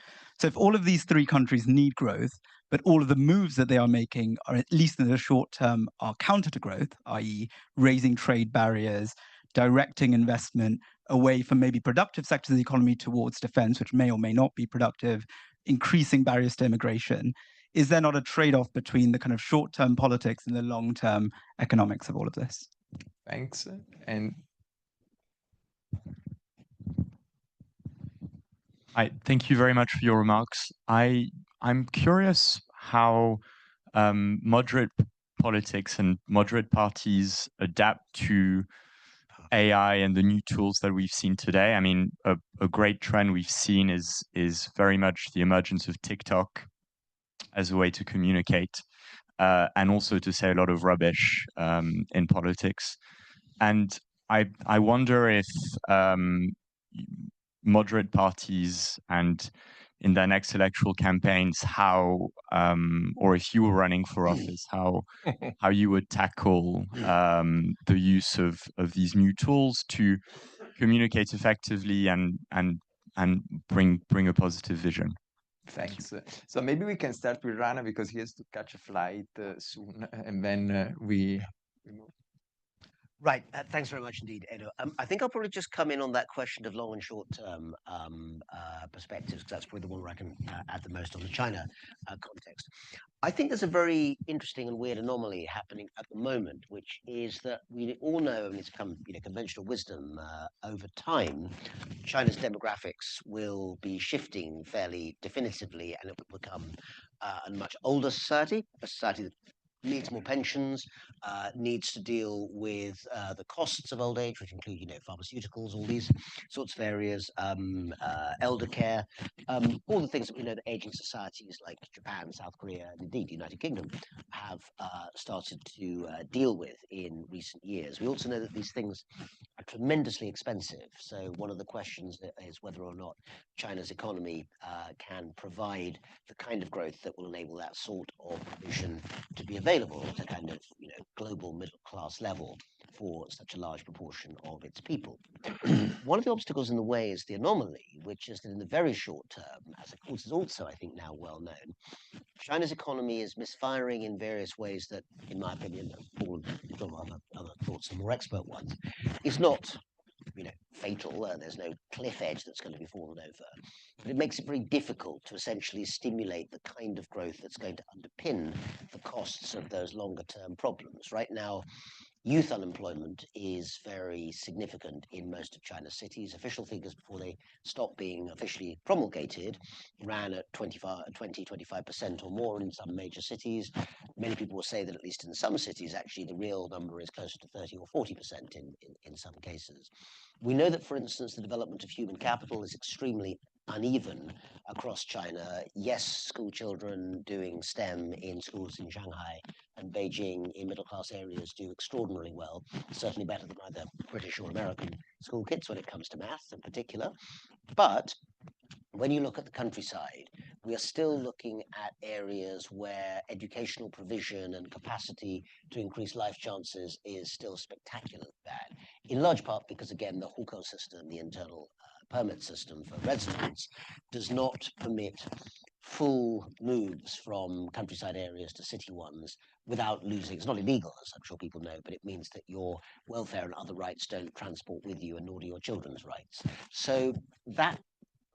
S6: So if all of these three countries need growth, but all of the moves that they are making are, at least in the short term, are counter to growth, i.e. raising trade barriers, directing investment away from maybe productive sectors of the economy towards defense, which may or may not be productive, increasing barriers to immigration. Is there not a trade-off between the kind of short-term politics and the long-term economics of all of this?
S1: Thanks. And
S7: thank you very much for your remarks. I'm curious how moderate politics and moderate parties adapt to AI and the new tools that we've seen today. I mean, a great trend we've seen is very much the emergence of TikTok as a way to communicate and also to say a lot of rubbish in politics. And I wonder if moderate parties and in their next electoral campaigns, how or if you were running for office, how you would tackle the use of these new tools to communicate effectively and bring a positive vision.
S1: thanks. So maybe we can start with Rana because he has to catch a flight soon, and then we move.
S3: Right. Thanks very much indeed, Edo. I think I'll probably just come in on that question of long and short-term perspectives, because that's probably the one where I can add the most on the China context. I think there's a very interesting and weird anomaly happening at the moment, which is that we all know, and it's become conventional wisdom over time, China's demographics will be shifting fairly definitively, and it will become a much older society, a society that needs more pensions, needs to deal with the costs of old age, which include, pharmaceuticals, all these sorts of areas, elder care, all the things that we know that aging societies like Japan, South Korea, and indeed the United Kingdom have started to deal with in recent years. We also know that these things are tremendously expensive. So one of the questions is whether or not China's economy can provide the kind of growth that will enable that sort of provision to be available at a kind of global middle class level for such a large proportion of its people. One of the obstacles in the way is the anomaly, which is that in the very short term, as of course is also I think now well known, China's economy is misfiring in various ways that, in my opinion, all other thoughts and more expert ones, is not fatal. There's no cliff edge that's going to be fallen over, but it makes it very difficult to essentially stimulate the kind of growth that's going to underpin the costs of those longer term problems. Right now, youth unemployment is very significant in most of China's cities. Official figures before they stopped being officially promulgated ran at 25% or more in some major cities. Many people will say that at least in some cities, actually the real number is closer to 30 or 40% in some cases. We know that, for instance, the development of human capital is extremely uneven across China. Yes, school children doing STEM in schools in Shanghai and Beijing in middle-class areas do extraordinarily well, certainly better than either British or American school kids when it comes to maths in particular. But when you look at the countryside, we are still looking at areas where educational provision and capacity to increase life chances is still spectacularly bad, in large part because, again, the hukou system, the internal permit system for residents, does not permit full moves from countryside areas to city ones without losing. It's not illegal, as I'm sure people know, but it means that your welfare and other rights don't transport with you, and nor do your children's rights. So that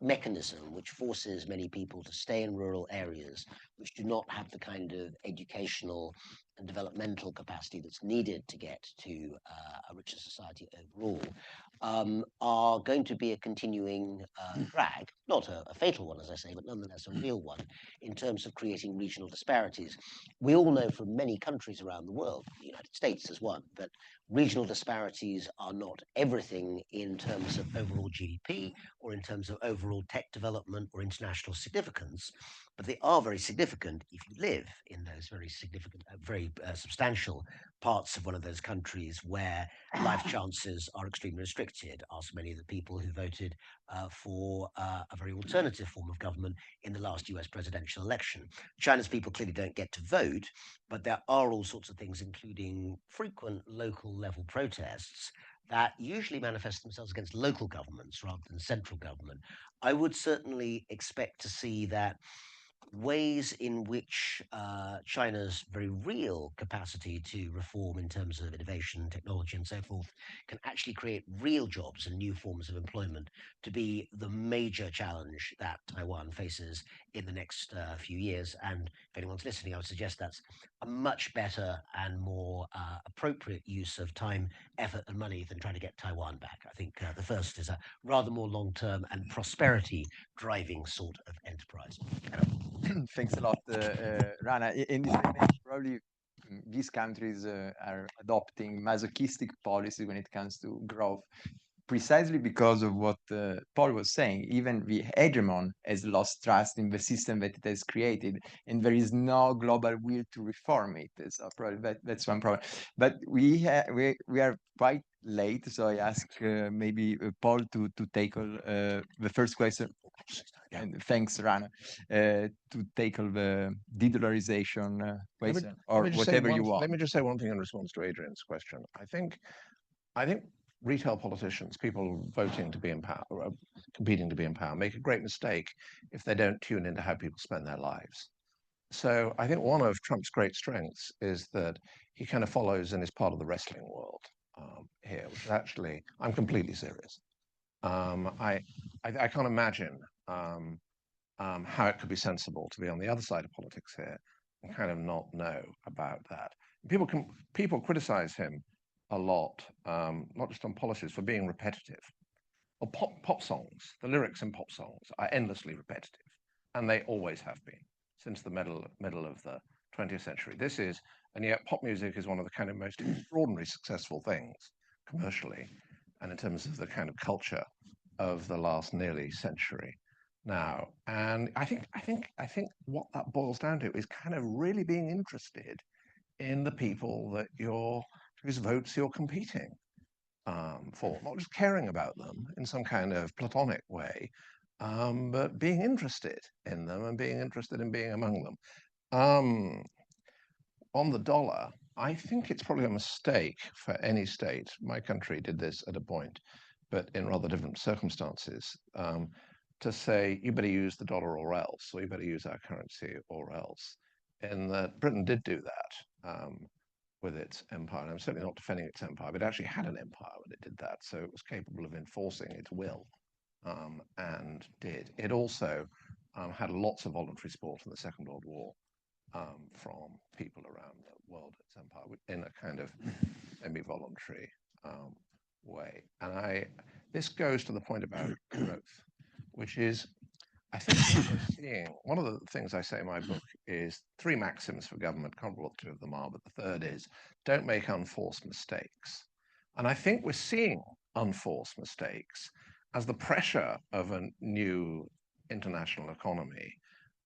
S3: mechanism, which forces many people to stay in rural areas which do not have the kind of educational and developmental capacity that's needed to get to a richer society overall, are going to be a continuing drag, not a fatal one, as I say, but nonetheless a real one in terms of creating regional disparities. We all know from many countries around the world, the United States as one, that regional disparities are not everything in terms of overall GDP or in terms of overall tech development or international significance, but they are very significant if you live in those very significant, very substantial parts of one of those countries where life chances are extremely restricted. Ask many of the people who voted for a very alternative form of government in the last US presidential election. China's people clearly don't get to vote, but there are all sorts of things, including frequent local level protests that usually manifest themselves against local governments rather than central government. I would certainly expect to see that ways in which China's very real capacity to reform in terms of innovation, technology, and so forth can actually create real jobs and new forms of employment to be the major challenge that Taiwan faces in the next few years. And if anyone's listening, I would suggest that's a much better and more appropriate use of time, effort, and money than trying to get Taiwan back. I think the first is a rather more long-term and prosperity driving sort of enterprise.
S1: Thanks a lot, Rana. In this image, probably these countries are adopting masochistic policy when it comes to growth, precisely because of what Paul was saying. Even the hegemon has lost trust in the system that it has created, and there is no global will to reform it. So probably that's one problem. But we are quite late, so I ask maybe Paul to tackle the first question. And thanks, Rana, to tackle the de-dollarization question, or whatever you want.
S4: Let me just say one thing in response to Adrian's question. I think retail politicians, people voting to be in power, competing to be in power, make a great mistake if they don't tune into how people spend their lives. So I think one of Trump's great strengths is that he kind of follows and is part of the wrestling world here, which is actually, I'm completely serious. I can't imagine how it could be sensible to be on the other side of politics here and kind of not know about that. People criticize him a lot, not just on policies, for being repetitive. Well, pop songs, the lyrics in pop songs are endlessly repetitive, and they always have been since the middle of the 20th century. And yet pop music is one of the kind of most extraordinarily successful things commercially, and in terms of the kind of culture of the last nearly century now. And I think what that boils down to is kind of really being interested in the people that whose votes you're competing for, not just caring about them in some kind of platonic way, but being interested in them and being interested in being among them. On the dollar, I think it's probably a mistake for any state. My country did this at a point, but in rather different circumstances, to say, you better use the dollar or else, or you better use our currency or else. And that Britain did do that with its empire. And I'm certainly not defending its empire, but it actually had an empire when it did that. So it was capable of enforcing its will, and did. It also had lots of voluntary support in the Second World War from people around the world, its empire, in a kind of semi-voluntary way. And this goes to the point about growth, which is, I think what we're seeing, one of the things I say in my book is 3 maxims for government. Can't remember what 2 of them are, but the third is, don't make unforced mistakes. And I think we're seeing unforced mistakes as the pressure of a new international economy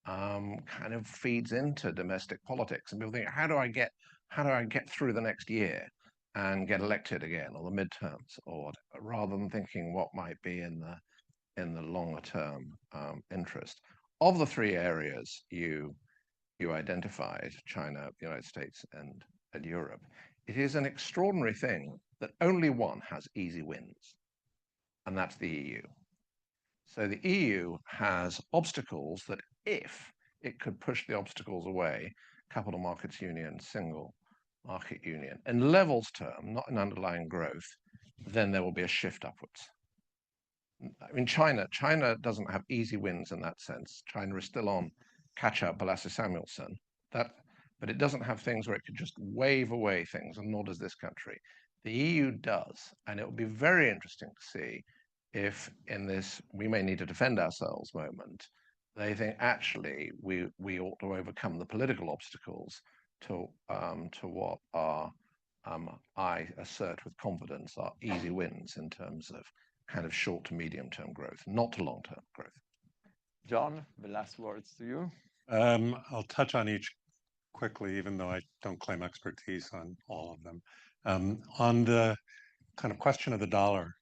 S4: kind of feeds into domestic politics, and people think, how do I get through the next year and get elected again, or the midterms, or rather than thinking what might be in the longer term interest. Of the 3 areas you identified, China, the United States, and Europe, it is an extraordinary thing that only one has easy wins, and that's the EU. So the EU has obstacles that, if it could push the obstacles away, capital markets union, single market union, in levels term, not in underlying growth, then there will be a shift upwards. I mean, China doesn't have easy wins in that sense. China is still on catch-up, Balassi Samuelson, but it doesn't have things where it could just wave away things, and nor does this country. The EU does, and it will be very interesting to see if in this we may need to defend ourselves moment, they think actually we ought to overcome the political obstacles to what are, I assert with confidence, are easy wins in terms of kind of short to medium term growth, not to long term growth.
S1: John, the last words to you.
S2: I'll touch on each quickly, even though I don't claim expertise on all of them. On the kind of question of the dollar,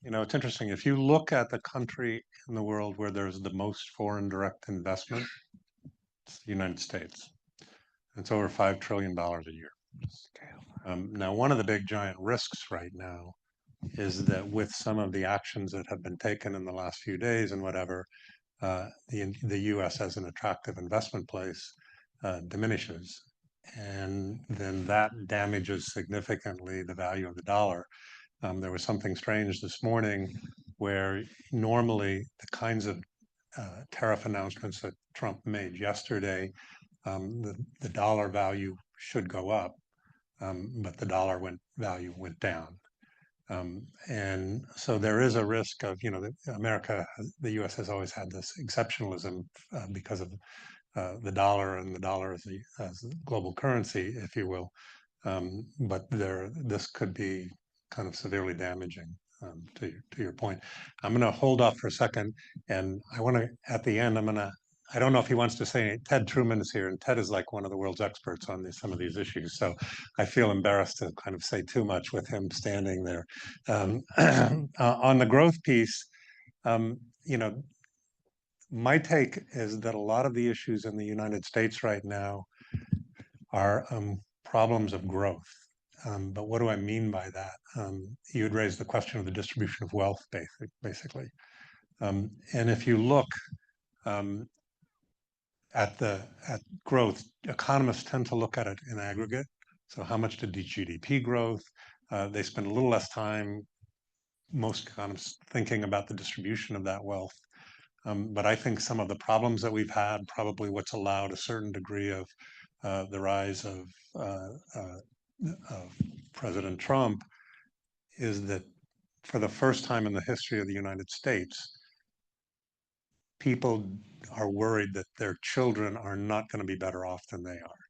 S2: you know, it's interesting. If you look at the country in the world where there's the most foreign direct investment, it's the United States. It's over $5 trillion a year. Now, one of the big giant risks right now is that with some of the actions that have been taken in the last few days and whatever, the U.S. as an attractive investment place diminishes. And then that damages significantly the value of the dollar. There was something strange this morning where normally the kinds of tariff announcements that Trump made yesterday, the dollar value should go up, but the dollar value went down. And so there is a risk of, you know, the U.S. has always had this exceptionalism because of the dollar, and the dollar as a global currency, if you will. But this could be kind of severely damaging to your point. I'm going to hold off for a second, and I want to, at the end, I don't know if he wants to say, Ted Truman is here, and Ted is like one of the world's experts on some of these issues. So I feel embarrassed to kind of say too much with him standing there. On the growth piece, you know, my take is that a lot of the issues in the United States right now are problems of growth. But what do I mean by that? You had raised the question of the distribution of wealth, basically. And if you look at growth, economists tend to look at it in aggregate. So how much did GDP growth? They spend a little less time, most economists, thinking about the distribution of that wealth. But I think some of the problems that we've had, probably what's allowed a certain degree of the rise of President Trump, is that for the first time in the history of the United States, people are worried that their children are not going to be better off than they are.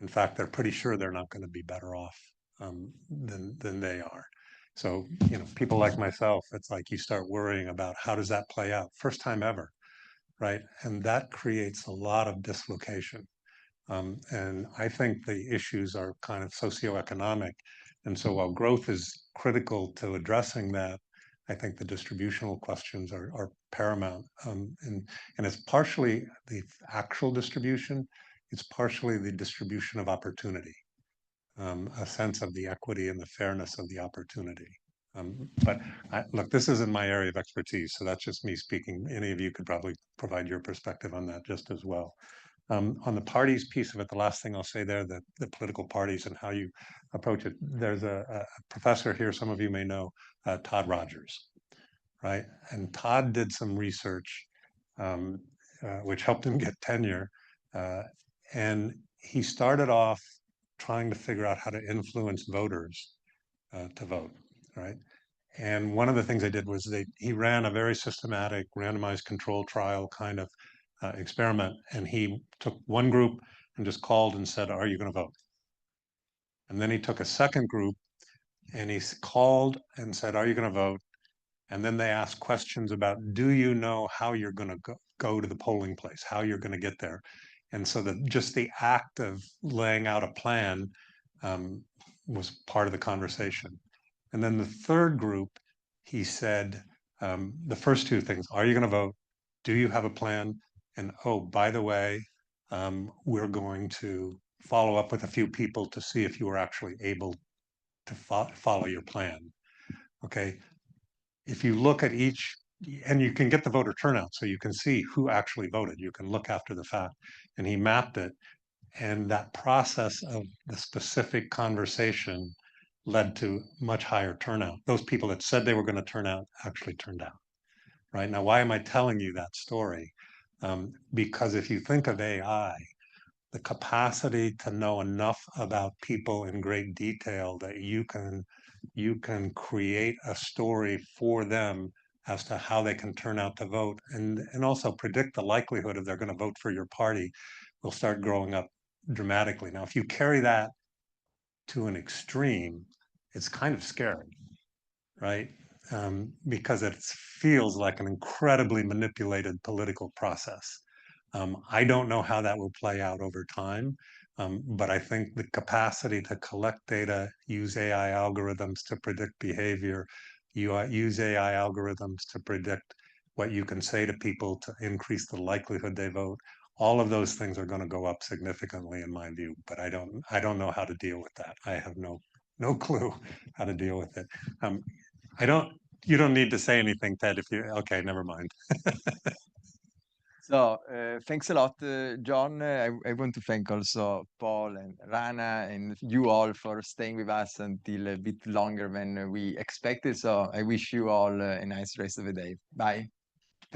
S2: In fact, they're pretty sure they're not going to be better off than they are. So, you know, people like myself, it's like you start worrying about how does that play out? First time ever, right? And that creates a lot of dislocation. And I think the issues are kind of socioeconomic. And so while growth is critical to addressing that, I think the distributional questions are paramount. And it's partially the actual distribution, it's partially the distribution of opportunity, a sense of the equity and the fairness of the opportunity. But look, this isn't my area of expertise, so that's just me speaking. Any of you could probably provide your perspective on that just as well. On the parties piece of it, the last thing I'll say there, the political parties and how you approach it. There's a professor here, some of you may know, Todd Rogers, right? And Todd did some research which helped him get tenure. And he started off trying to figure out how to influence voters to vote, right? And one of the things they did was he ran a very systematic randomized control trial kind of experiment. And he took one group and just called and said, are you going to vote? And then he took a second group and he called and said, are you going to vote? And then they asked questions about, do you know how you're going to go to the polling place, how you're going to get there? And so just the act of laying out a plan was part of the conversation. And then the third group, he said, the first two things, are you going to vote? Do you have a plan? And oh, by the way, we're going to follow up with a few people to see if you were actually able to follow your plan. Okay. If you look at each, and you can get the voter turnout, so you can see who actually voted. You can look after the fact. And he mapped it. And that process of the specific conversation led to much higher turnout. Those people that said they were going to turn out actually turned out. Right now, why am I telling you that story? Because if you think of AI, the capacity to know enough about people in great detail that you can create a story for them as to how they can turn out to vote, and also predict the likelihood of they're going to vote for your party, will start growing up dramatically. Now, if you carry that to an extreme, it's kind of scary, right? Because it feels like an incredibly manipulated political process. I don't know how that will play out over time, but I think the capacity to collect data, use AI algorithms to predict behavior, use AI algorithms to predict what you can say to people to increase the likelihood they vote. All of those things are going to go up significantly in my view, but I don't know how to deal with that. I have no clue how to deal with it. You don't need to say anything, Ted, if you, okay, never mind.
S1: So thanks a lot, John. I want to thank also Paul and Rana and you all for staying with us until a bit longer than we expected. So I wish you all a nice rest of the day. Bye.